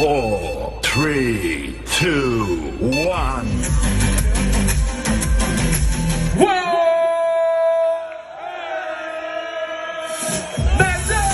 4, 3, 2, 1. Whoa! That's it!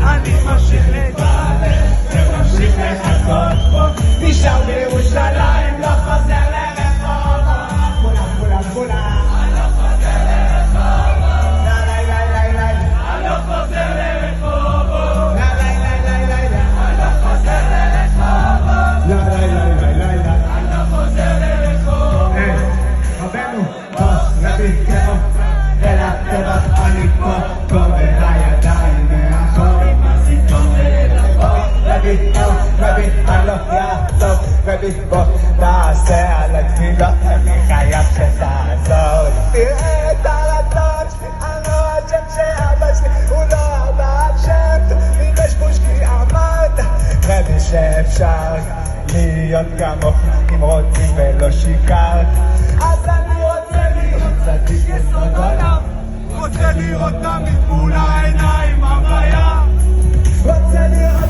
אני ממשיך להתעלם, ממשיך לחכות פה, נשאר בירושלים, לא חוזר לרחובות. כולם, כולם, אני לא חוזר לרחובות. אני לא חוזר לרחובות. אני לא חוזר לרחובות. אני לא חוזר לרחובות. רבנו, בוס, רבי, כאוב, אל הטבח, אני פה בידיים מאחור. רבי, אני לא יעזוב, רבי, בוא תעשה על התפילות, אני חייב שתעזור. תראה את הרצון שלי, אני לא אשם שאבא שלי הוא לא אבא שם, אם יש בושקי אמרת, רבי שאפשר להיות כמוך אם רוצים ולא שיקרת. אז אני רוצה להיות צדיק יסוד עולם, רוצה לראות תמיד מול העיניים הוויה, רוצה לראות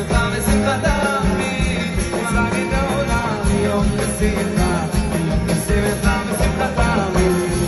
שמחה ושמחתם היא תזרקי לעולם יום לשמחה יום לשמחה ושמחתם היא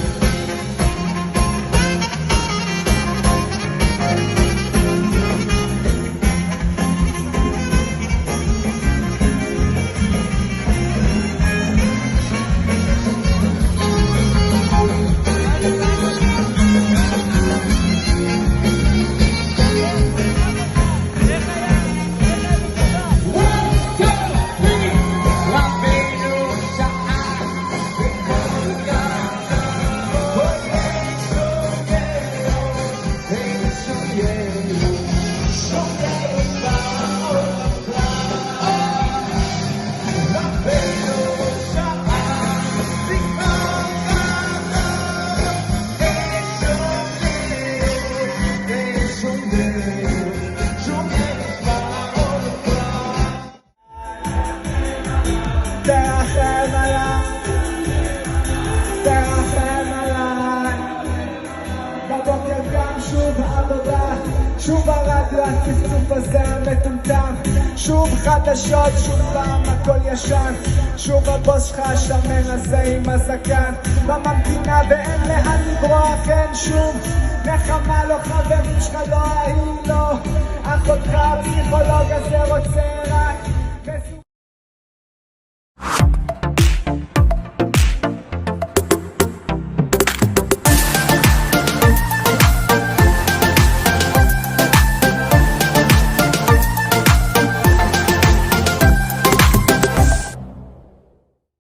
תרחם עליי בבוקר גם שוב עבודה שוב הרדיו הצפצוף הזה המטומטם שוב חדשות שוב פעם הכל ישן שוב הבוס שלך השמן הזה עם הזקן בממתינה ואין לאן לברוח אין שום נחמה לא חברים שלך לא ההיא לא אחותך הפסיכולוג הזה רוצה